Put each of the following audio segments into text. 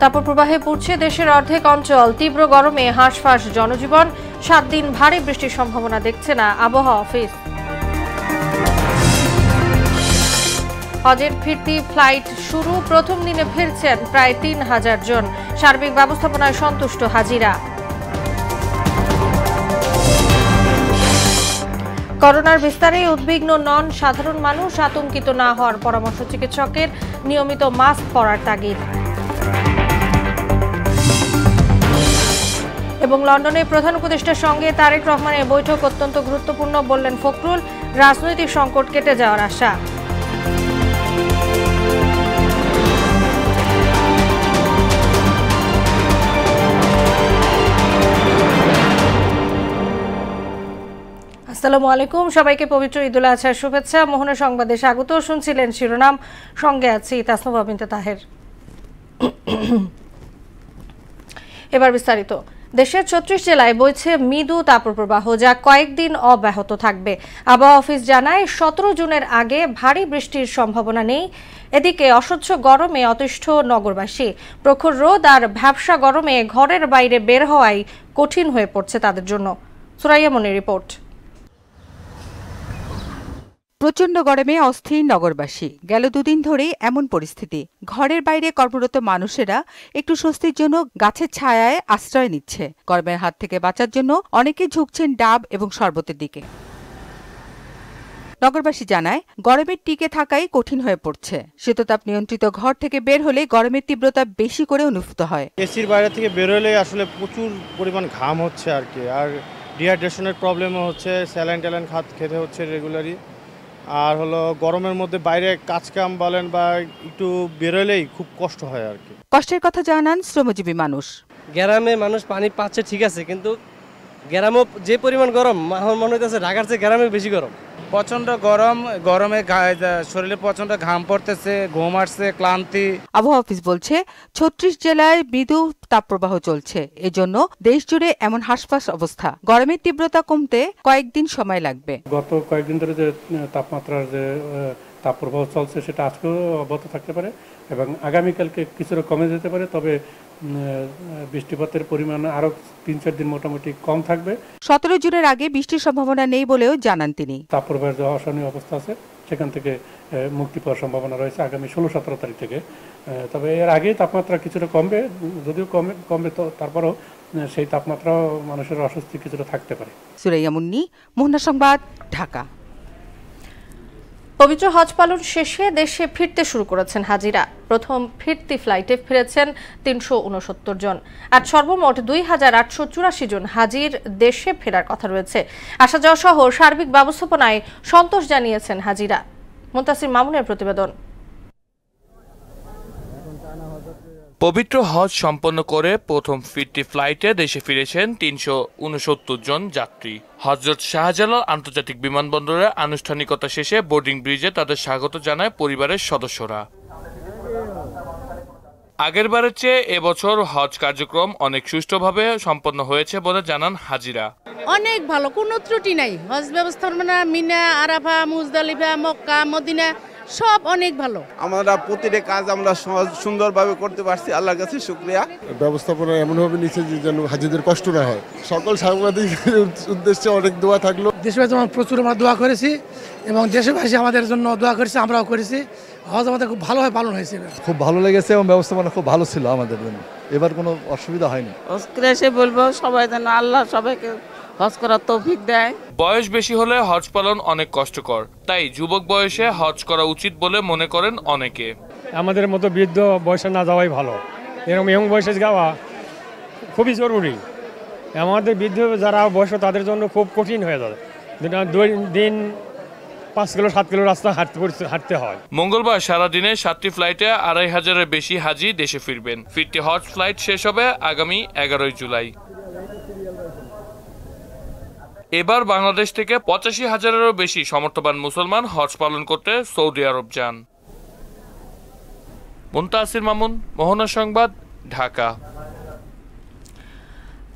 তাপপ্রবাহে পুড়ছে দেশের অর্ধেক অঞ্চল। তীব্র গরমে হাঁসফাঁস জনজীবন। 7 দিন ভারী বৃষ্টির সম্ভাবনা দেখছে না আবহাওয়া অফিস। হজের ফিরতি ফ্লাইট শুরু। প্রথম দিনে ফিরছেন প্রায় 3000 জন। সার্বিক ব্যবস্থাপনায় সন্তুষ্ট হাজিরা। করোনার বিস্তারে উদ্বিগ্ন নন সাধারণ মানুষ। আতঙ্কিত না হওয়ার পরামর্শ চিকিৎসকের। নিয়মিত মাস্ক পরার তাগিদ। এবং লন্ডনে প্রধান উপদেষ্টার সঙ্গে তারেক রহমানের বৈঠক অত্যন্ত গুরুত্বপূর্ণ বললেন ফখরুল। রাজনৈতিক সংকট কেটে যাওয়ার আশা। আসসালামু আলাইকুম, সবাইকে পবিত্র ঈদুল আজহার শুভেচ্ছা। মোহনা সংবাদে স্বাগত। শুনছিলেন শিরোনাম, সঙ্গে আছি তাসনুভা বিনতে তাহের। এবার বিস্তারিত। দেশের 36 জেলায় বইছে মৃদু তাপপ্রবাহ, যা কয়েকদিন অব্যাহত থাকবে। আবহাওয়া অফিস জানায় 17 জুনের আগে ভারী বৃষ্টির সম্ভাবনা নেই। এদিকে অসহ্য গরমে অতিষ্ঠ নগরবাসী। প্রখর রোদ আর ভ্যাপসা গরমে ঘরের বাইরে বের হওয়াই কঠিন হয়ে পড়ছে তাদের জন্য। সুরাইয়া মনির রিপোর্ট। প্রচণ্ড গরমে অস্থির নগরবাসী। গেল দুদিন ধরেই এমন পরিস্থিতি। ঘরের বাইরে কর্মরত মানুষেরা একটু স্বস্তির জন্য গাছের ছায়ায় আশ্রয় নিচ্ছে। গরমের হাত থেকে বাঁচার জন্য অনেকে ঝুঁকছেন ডাব এবং শরবতের দিকে। নগরবাসী জানায়, গরমের টিকে থাকাই কঠিন হয়ে পড়ছে। শীততাপ নিয়ন্ত্রিত ঘর থেকে বের হলে গরমের তীব্রতা বেশি করে অনুভূত হয়। এসির বাইরে থেকে বের হলে আসলে প্রচুর পরিমাণ ঘাম হচ্ছে আর কি। আর ডিহাইড্রেশনের প্রবলেমও হচ্ছে। স্যালাইন ট্যালাইন খেতে হচ্ছে রেগুলারই। আর হলো গরমের মধ্যে বাইরে কাজকাম বলেন বা একটু বেরোলেই খুব কষ্ট হয় আর কি। কষ্টের কথা জানান শ্রমজীবী মানুষ। গ্রামে মানুষ পানি পাচ্ছে ঠিক আছে, কিন্তু গ্রামে যে পরিমাণ গরম, আমার মনে হইতেছে ঢাকার চেয়ে গ্রামে বেশি গরম। প্রচন্ড গরমে শরীরে প্রচন্ড ঘাম পড়তেছে, ঘুম আসছে, ক্লান্তি। আবহাওয়া অফিস বলছে 36 জেলায় মৃদু তাপপ্রবাহ চলছে। এজন্য দেশ জুড়ে এমন হাঁসফাঁস অবস্থা। গরমের তীব্রতা কমতে কয়েকদিন সময় লাগবে। গত কয়েকদিন ধরে যে তাপমাত্রার যে তাপপ্রবাহ চলছে সেটা আজকেও অব্যাহত থাকতে পারে এবং আগামীকালকে কিছুটা কমে যেতে পারে। তবে বৃষ্টিপাতের পরিমাণ আরো 3-4 দিন মোটামুটি কম থাকবে। 17 জুনের আগে বৃষ্টির সম্ভাবনা নেই বলেও জানান তিনি। তাপপ্রবাহের যে অসহনীয় অবস্থা আছে সেখান থেকে মুক্তি পাওয়ার সম্ভাবনা রয়েছে আগামী 16-17 তারিখ থেকে। তবে এর আগেই তাপমাত্রা কিছুটা কমবে, যদিও কমবে তো তারপরেও সেই তাপমাত্রা মানুষের অস্বস্তি কিছুটা থাকতে পারে। সুরাইয়া মুন্নি, মোহনা সংবাদ, ঢাকা। পবিত্র হজ পালন শেষে দেশে ফিরতে শুরু করেছেন হাজিরা। প্রথম ফিরতি ফ্লাইটে ফিরেছেন 369 জন। আর সর্বমোট 2884 জন হাজির দেশে ফেরার কথা রয়েছে। আসা যাওয়া সহ সার্বিক ব্যবস্থাপনায় সন্তোষ জানিয়েছেন হাজিরা। মুনতাসির মামুনের প্রতিবেদন। পবিত্র হজ সম্পন্ন করে প্রথম ফিরতি ফ্লাইটে দেশে ফিরেছেন 369 জন যাত্রী। হযরত শাহজালাল আন্তর্জাতিক বিমানবন্দরে আনুষ্ঠানিকতা শেষে বোর্ডিং ব্রিজে তাদের স্বাগত জানায় পরিবারের সদস্যরা। আগেরবারের চেয়ে এবছর হজ কার্যক্রম অনেক সুষ্ঠুভাবে সম্পন্ন হয়েছে বলে জানান হাজিরা। অনেক ভালো, কোনো ত্রুটি নাই। হজ ব্যবস্থাপনা মিনা, আরাফা, মুজদালিফা, মক্কা, মদিনা সব অনেক ভালো। আমরা প্রতিটা কাজ আমরা সুন্দরভাবে করতে পারছি, আল্লাহর কাছে শুকরিয়া। ব্যবস্থাপনা এমনভাবে নিচ্ছে যে যেন হাজিদের কষ্ট না হয়। সকল সাংবাদিকদের উদ্দেশ্যে অনেক দোয়া থাকলো। দেশবাসী প্রচুর আমরা দোয়া করেছি এবং দেশবাসী আমাদের জন্য দোয়া করেছে, আমরাও করেছি। হজ আমাদের খুব ভালোভাবে পালন হয়েছে, খুব ভালো লেগেছে এবং ব্যবস্থাপনা খুব ভালো ছিল আমাদের জন্য। এবার কোনো অসুবিধা হয়নি। এসে বলবো সবাই যেন আল্লাহ সবাইকে হজ করার তৌফিক দেয়। বয়স বেশি হলে হজ পালন অনেক কষ্টকর, তাই যুবক বয়সে হজ করা উচিত বলে মনে করেন অনেকে। আমাদের মতো বৃদ্ধ বয়সে না যাওয়াই ভালো, এরকম ইয়ং বয়সে যাওয়া খুবই জরুরি। আমাদের বৃদ্ধ যারা বয়স তাদের জন্য খুব কঠিন হয়ে যায়। দিন 5 কিলো 7 কিলো রাস্তা হাঁটতে হয়। মঙ্গলবার সারাদিনে 7টি ফ্লাইটে 2500-এর বেশি হাজি দেশে ফিরবেন। ফিরতি হজ ফ্লাইট শেষ হবে আগামী 11 জুলাই। এবার বাংলাদেশ থেকে 85,000-এরও বেশি সমর্থবান মুসলমান হজ পালন করতে সৌদি আরব যান। মুনতাসির মামুন, মোহনা সংবাদ, ঢাকা।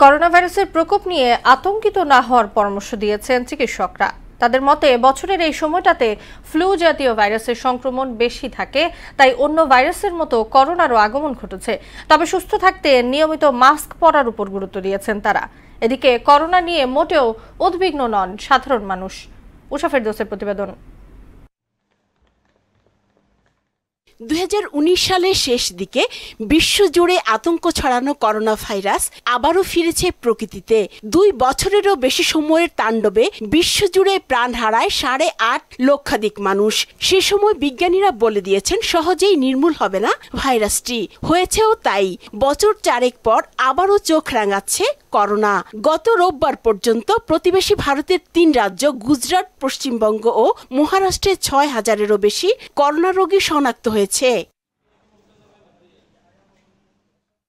করোনা ভাইরাসের প্রকোপ নিয়ে আতঙ্কিত না হওয়ার পরামর্শ দিয়েছেন চিকিৎসকরা। তাদের মতে বছরের এই সময়টাতে ফ্লু জাতীয় ভাইরাসের সংক্রমণ বেশি থাকে, তাই অন্য ভাইরাসের মতো করোনারও আগমন ঘটেছে। তবে সুস্থ থাকতে নিয়মিত মাস্ক পরার উপর গুরুত্ব দিয়েছেন তারা। এদিকে করোনা নিয়ে মোটেও উদ্বিগ্ন নন সাধারণ মানুষ। উষা ফেরদৌসের প্রতিবেদন। 2019 সালের শেষ দিকে বিশ্বজুড়ে আতঙ্ক ছড়ানো করোনা ভাইরাস আবারও ফিরেছে প্রকৃতিতে। 2 বছরেরও বেশি সময়ের তাণ্ডবে বিশ্বজুড়ে প্রাণ হারায় 8.5 লক্ষাধিক মানুষ। সে সময় বিজ্ঞানীরা বলে দিয়েছেন সহজেই নির্মূল হবে না ভাইরাসটি। হয়েছেও তাই। বছর 4 পর আবারও চোখ রাঙাচ্ছে করোনা। গত রোববার পর্যন্ত প্রতিবেশী ভারতের 3 রাজ্য গুজরাট, পশ্চিমবঙ্গ ও মহারাষ্ট্রে 6,000-এরও বেশি করোনা রোগী শনাক্ত হয়েছে।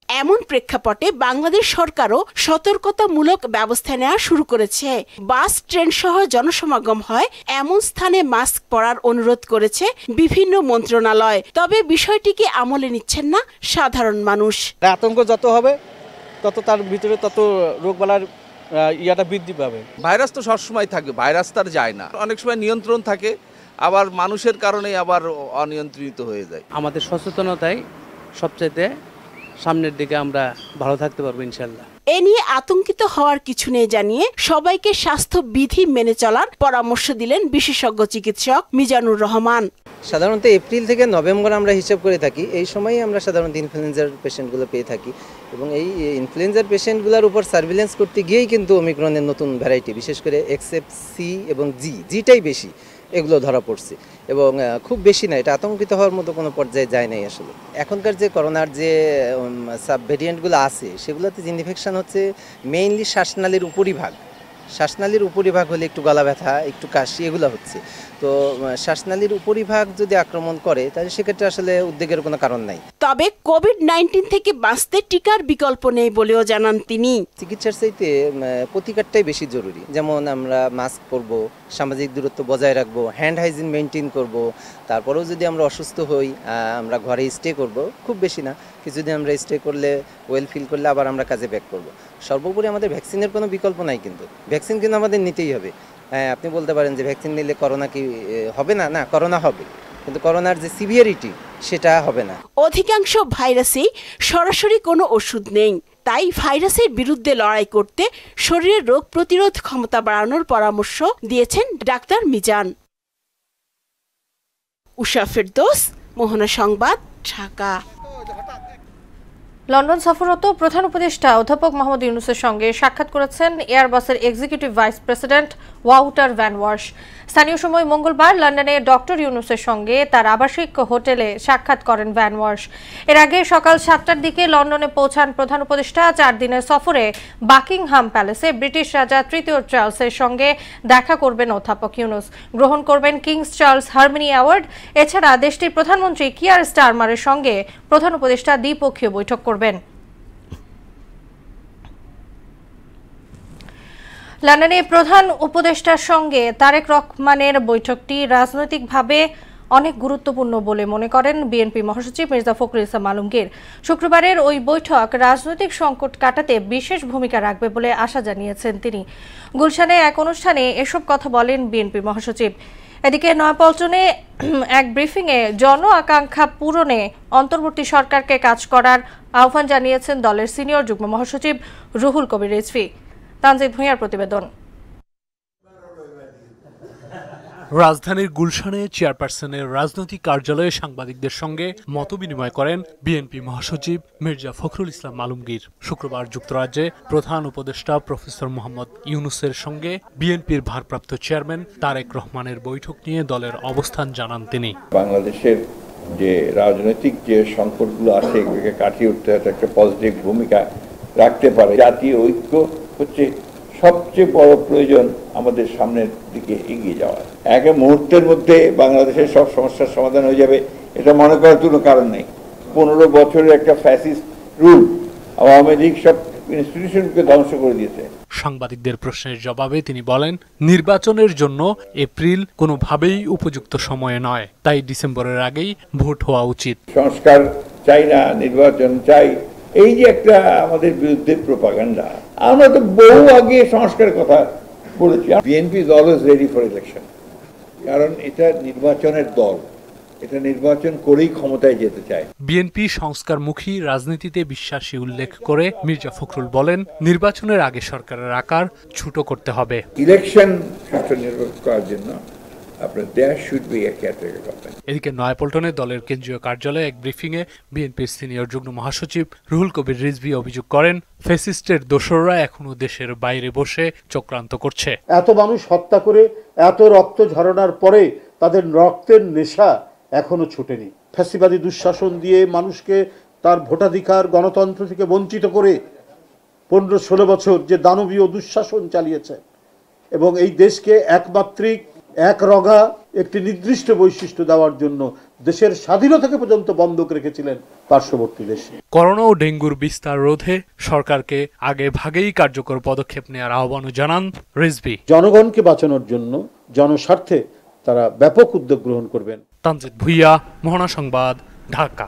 এমন প্রেক্ষাপটে বাংলাদেশ সরকারও সতর্কতামূলক ব্যবস্থা নেওয়া শুরু করেছে। বাস, ট্রেন সহ জনসমাগম হয় এমন স্থানে মাস্ক পরার অনুরোধ করেছে বিভিন্ন মন্ত্রণালয়। তবে বিষয়টিকে আমলে নিচ্ছেন না সাধারণ মানুষ। আতঙ্ক যত হবে তত তার ভিতরে তত রোগবালার ইয়াটা বৃদ্ধি পাবে। ভাইরাস তো সবসময় থাকবে, ভাইরাস তার যায় না। অনেক সময় নিয়ন্ত্রণ থাকে, আবার মানুষের কারণে আবার অনিয়ন্ত্রিত হয়ে যায়। আমাদের সচেতনতাই সবচেয়ে সামনের দিকে আমরা ভালো থাকতে পারবো ইনশাল্লাহ। এ নিয়ে আতঙ্কিত হওয়ার কিছু নেই জানিয়ে সবাইকে স্বাস্থ্য বিধি মেনে চলার পরামর্শ দিলেন বিশেষজ্ঞ চিকিৎসক মিজানুর রহমান। সাধারণত এপ্রিল থেকে নভেম্বর আমরা হিসাব করে থাকি, এই সময়ই আমরা সাধারণত ইনফ্লুয়েঞ্জার পেশেন্টগুলো পেয়ে থাকি এবং এই ইনফ্লুয়েঞ্জার পেশেন্টগুলোর উপর সার্ভিলেন্স করতে গিয়েই কিন্তু ওমিক্রনের নতুন ভ্যারাইটি, বিশেষ করে XFC এবং জিটাই বেশি এগুলো ধরা পড়ছে এবং খুব বেশি না, এটা আতঙ্কিত হওয়ার মতো কোনো পর্যায়ে যায় নাই। আসলে এখনকার যে করোনার যে সাব ভেরিয়েন্টগুলো আছে সেগুলোতে যে ইনফেকশন হচ্ছে মেইনলি শ্বাসনালীর উপরিভাগ। শ্বাসনালীর উপরিভাগ হলে একটু গলা ব্যথা, একটু কাশি এগুলো হচ্ছে। তো শ্বাসনালীর উপরিভাগ যদি আক্রমণ করে তাহলে সেক্ষেত্রে আসলে উদ্বেগের কোনো কারণ নাই। তবে কোভিড-19 থেকে বাঁচতে টিকার বিকল্প নেই বলেও জানান তিনি। চিকিৎসার চাইতে প্রতিকারটাই বেশি জরুরি। যেমন আমরা মাস্ক পরব, সামাজিক দূরত্ব বজায় রাখবো, হ্যান্ড হাইজিন মেনটেন করব। তারপরেও যদি আমরা অসুস্থ হই আমরা ঘরে স্টে করব, খুব বেশি না, কিছুদিন আমরা স্টে করলে ওয়েল ফিল করলে আবার আমরা কাজে ব্যাক করব। সর্বোপরি আমাদের ভ্যাকসিনের কোনো বিকল্প নাই, কিন্তু ভ্যাকসিন কিন্তু আমাদের নিতেই হবে। হ্যাঁ, আপনি বলতে পারেন যে ভ্যাকসিন নিলে করোনা কি হবে না? না, করোনা হবে, কিন্তু করোনার যে সিভিয়ারিটি সেটা হবে না। অধিকাংশ ভাইরাসেই সরাসরি কোনো ওষুধ নেই, তাই ভাইরাসের বিরুদ্ধে লড়াই করতে শরীরের রোগ প্রতিরোধ ক্ষমতা বাড়ানোর পরামর্শ দিয়েছেন ডাক্তার মিজান। উষা ফেরদৌস, মোহনা সংবাদ, ঢাকা। লন্ডন সফররত প্রধান উপদেষ্টা অধ্যাপক মোহাম্মদ ইউনূসের সঙ্গে সাক্ষাৎ করেছেন এয়ারবাসের এক্সিকিউটিভ ভাইস প্রেসিডেন্ট ওয়াউটার ভ্যান ওয়ার্শ। স্থানীয় সময় মঙ্গলবার লন্ডনে ডক্টর ইউনূসের সঙ্গে তার আবাসিক হোটেলে সাক্ষাৎ করেন ভ্যান ওয়ার্শ। এর আগে সকাল 7টার দিকে লন্ডনে পৌঁছান প্রধান উপদেষ্টা। 4 দিনের সফরে বাকিংহাম প্যালেসে ব্রিটিশ রাজা তৃতীয় চার্লসের সঙ্গে দেখা করবেন অধ্যাপক ইউনূস। গ্রহণ করবেন কিংস চার্লস হারমনি অ্যাওয়ার্ড। এছাড়া দেশটির প্রধানমন্ত্রী কিয়ার স্টারমারের সঙ্গে প্রধান উপদেষ্টা দ্বিপক্ষীয় বৈঠক করবেন। লন্ডনে প্রধান উপদেষ্টার সঙ্গে তারেক রহমানের বৈঠকটি রাজনৈতিকভাবে অনেক গুরুত্বপূর্ণ বলে মনে করেন বিএনপি মহাসচিব মির্জা ফখরুল ইসলাম আলমগীর। শুক্রবারের ওই বৈঠক রাজনৈতিক সংকট কাটাতে বিশেষ ভূমিকা রাখবে বলে আশা জানিয়েছেন তিনি। গুলশানে এক অনুষ্ঠানে এসব কথা বলেন বিএনপি মহাসচিব। এদিকে নয়াপল্টনে এক ব্রিফিংয়ে জন আকাঙ্ক্ষা পূরণে অন্তর্বর্তী সরকারকে কাজ করার আহ্বান জানিয়েছেন দলের সিনিয়র যুগ্ম মহাসচিব রুহুল কবির রিজভী। তানজিদ ভূঁইয়ার প্রতিবেদন। রাজধানীর গুলশানে চেয়ারপারসনের রাজনৈতিক কার্যালয়ে সাংবাদিকদের সঙ্গে মতবিনিময় করেন বিএনপি মহাসচিব মির্জা ফখরুল ইসলাম আলমগীর। শুক্রবার যুক্তরাজ্যে প্রধান উপদেষ্টা প্রফেসর মোহাম্মদ ইউনূসের সঙ্গে বিএনপির ভারপ্রাপ্ত চেয়ারম্যান তারেক রহমানের বৈঠক নিয়ে দলের অবস্থান জানান তিনি। বাংলাদেশের যে রাজনৈতিক যে সংকটগুলো আছে এগুলোকে কাটিয়ে উঠতে একটা পজিটিভ ভূমিকা রাখতে পারে। জাতীয় ঐক্য হচ্ছে সবচেয়ে বড় প্রয়োজন আমাদের সামনের দিকে এগিয়ে যাওয়া। এক মুহূর্তের মধ্যে বাংলাদেশের সব সমস্যার সমাধান হয়ে যাবে এটা মনে করার কোনো কারণ নেই। 15 বছরের একটা ফ্যাসিস্ট রুল আওয়ামী লীগ সব ইনস্টিটিউশনকে ধ্বংস করে দিয়েছে। সাংবাদিকদের প্রশ্নের জবাবে তিনি বলেন, নির্বাচনের জন্য এপ্রিল কোনোভাবেই উপযুক্ত সময় নয়, তাই ডিসেম্বরের আগেই ভোট হওয়া উচিত। সংস্কার চাই না, নির্বাচন চাই, এই যে একটা আমাদের বিরুদ্ধে প্রোপাগান্ডা। আমরা তো বহু আগে সংস্কারের কথা বলেছি BNP is always ready for election, কারণ এটা নির্বাচনের দল, এটা নির্বাচন করেই ক্ষমতায় যেতে চায়। বিএনপি সংস্কারমুখী রাজনীতিতে বিশ্বাসী উল্লেখ করে মির্জা ফখরুল বলেন, নির্বাচনের আগে সরকারের আকার ছোট করতে হবে। ইলেকশন সুষ্ঠু নির্বাচন করার জন্য আপনার there should be a caretaker government. এদিকে নয়াপল্টনে দলের কেন্দ্রীয় কার্যালয়ে এক ব্রিফিংয়ে বিএনপির সিনিয়র যুগ্ম মহাসচিব রুহুল কবির রিজভী অভিযোগ করেন, ফ্যাসিস্টের দোসররা এখনো দেশের বাইরে বসে চক্রান্ত করছে। এত মানুষ হত্যা করে এত রক্ত ঝরানোর পরে তাদের রক্তের নেশা এখনো ছুটেনি। ফ্যাসিবাদী দুঃশাসন দিয়ে মানুষকে তার ভোটাধিকার গণতন্ত্র থেকে বঞ্চিত করে 15-16 বছর যে দানবীয় দুঃশাসন চালিয়েছে এবং এই দেশকে একমাত্রিক একরঙা একটি নির্দিষ্ট বৈশিষ্ট্য দেওয়ার জন্য দেশের স্বাধীনতাকে পর্যন্ত বন্ধক রেখেছিলেন পার্শ্ববর্তী দেশে। করোনা ও ডেঙ্গুর বিস্তার রোধে সরকারকে আগে ভাগেই কার্যকর পদক্ষেপ নেওয়ার আহ্বানও জানান রিজভী। জনগণকে বাঁচানোর জন্য জনস্বার্থে তারা ব্যাপক উদ্যোগ গ্রহণ করবেন। তানজিদ ভুইয়া, মোহনা সংবাদ, ঢাকা।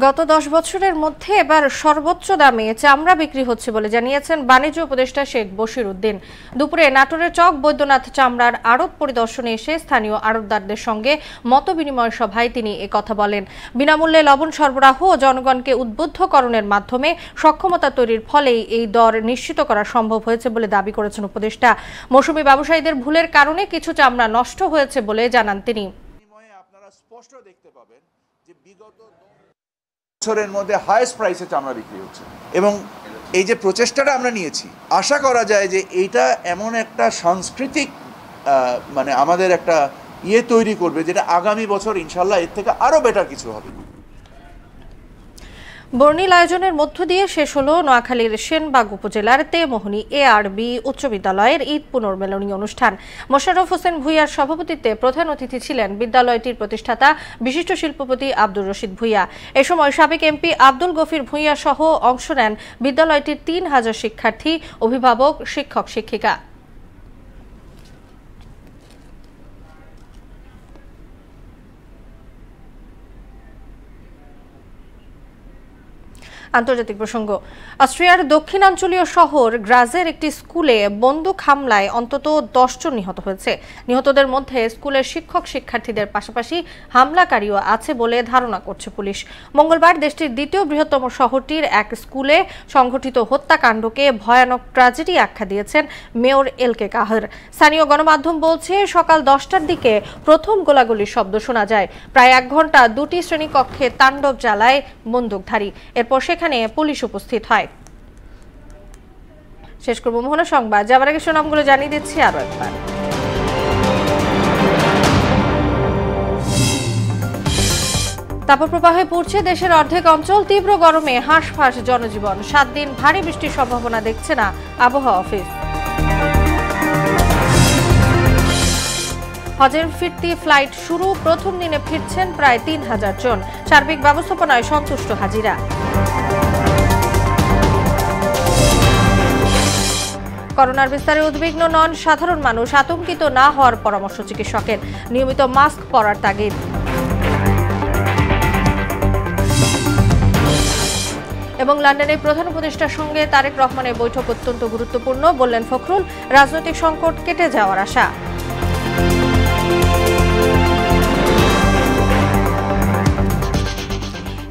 গত 10 বছরের মধ্যে এবার সর্বোচ্চ দামে চামড়া বিক্রি হচ্ছে বলে জানিয়েছেন বাণিজ্য উপদেষ্টা শেখ বশির উদ্দিন। দুপুরে নাটোরের চক বৈদ্যনাথ চামড়ার আড়ত পরিদর্শনে এসে স্থানীয় আড়তদারদের সঙ্গে মতবিনিময় সভায় তিনি একথা বলেন। বিনামূল্যে লবণ সরবরাহ ও জনগণকে উদ্বুদ্ধকরণের মাধ্যমে সক্ষমতা তৈরির ফলেই এই দর নিশ্চিত করা সম্ভব হয়েছে বলে দাবি করেছেন উপদেষ্টা। মৌসুমি ব্যবসায়ীদের ভুলের কারণে কিছু চামড়া নষ্ট হয়েছে বলে জানান তিনি। আপনারা স্পষ্ট দেখতে পাবেন যে বিগত বছরের মধ্যে হাইয়েস্ট প্রাইসে চামড়া বিক্রি হচ্ছে এবং এই যে প্রচেষ্টাটা আমরা নিয়েছি, আশা করা যায় যে এইটা এমন একটা সাংস্কৃতিক মানে আমাদের একটা তৈরি করবে যেটা আগামী বছর ইনশাল্লাহ এর থেকে আরো বেটার কিছু হবে। বর্ণিল আয়োজনের মধ্য দিয়ে শেষ হলো নোয়াখালীর সেনবাগ উপজেলার তেমোহনী এআরবি উচ্চ বিদ্যালয়ের ঈদ পুনর্মিলনী অনুষ্ঠান। মোশাররফ হোসেন ভূঁইয়ার সভাপতিত্বে প্রধান অতিথি ছিলেন বিদ্যালয়টির প্রতিষ্ঠাতা বিশিষ্ট শিল্পপতি আব্দুর রশিদ ভূঁইয়া। এ সময় সাবেক এমপি আব্দুল গফির ভূঁইয়া সহ অংশ নেন বিদ্যালয়টির 3000 শিক্ষার্থী, অভিভাবক, শিক্ষক শিক্ষিকা। আন্তর্জাতিক প্রসঙ্গ। অস্ট্রিয়ার দক্ষিণাঞ্চলীয় শহর গ্রাজের একটি স্কুলে বন্দুক হামলায় অন্তত 10 জন নিহত হয়েছে। নিহতদের মধ্যে স্কুলের শিক্ষক শিক্ষার্থীদের পাশাপাশি হামলাকারীও আছে বলে ধারণা করছে পুলিশ। মঙ্গলবার দেশটির দ্বিতীয় বৃহত্তম শহরটির এক স্কুলে সংঘটিত হত্যাকাণ্ডকে ভয়ানক ট্র্যাজেডি আখ্যা দিয়েছেন মেয়র এলকে কাহার। স্থানীয় গণমাধ্যম বলছে সকাল 10টার দিকে প্রথম গোলাগুলির শব্দ শোনা যায়। প্রায় 1 ঘন্টা 2টি শ্রেণীকক্ষে তাণ্ডব চালায় বন্দুকধারী। এরপর সেখানে পুলিশ উপস্থিত হয়। শেষ করব মোহনা সংবাদ। যাবার আগে শিরোনামগুলো জানিয়ে দিচ্ছি আরো একবার। তাপপ্রবাহে পড়ছে দেশের অর্ধেক অঞ্চল। তীব্র গরমে হাঁসফাঁস জনজীবন। 7 দিন ভারী বৃষ্টির সম্ভাবনা দেখছে না আবহাওয়া অফিস। হজের ফিরতি ফ্লাইট শুরু। প্রথম দিনে ফিরছেন প্রায় 3000 জন। সার্বিক ব্যবস্থাপনায় সন্তুষ্ট হাজিরা। করোনার বিস্তারে উদ্বিগ্ন নন সাধারণ মানুষ। আতঙ্কিত না হওয়ার পরামর্শ চিকিৎসকের। নিয়মিত মাস্ক পরার তাগিদ। এবং লন্ডনের প্রধান উপদেষ্টার সঙ্গে তারেক রহমানের বৈঠক অত্যন্ত গুরুত্বপূর্ণ বললেন ফখরুল। রাজনৈতিক সংকট কেটে যাওয়ার আশা।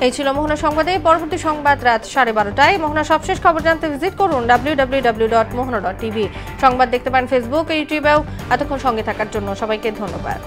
এই ছিল মোহনা সংবাদে। পরবর্তী সংবাদ রাত 12:30টায়। মোহনা সবশেষ খবর জানতে ভিজিট করুন www.mohana.tv। সংবাদ দেখতে পান ফেসবুক ও ইউটিউবেও। এতক্ষণ সঙ্গে থাকার জন্য সবাইকে ধন্যবাদ।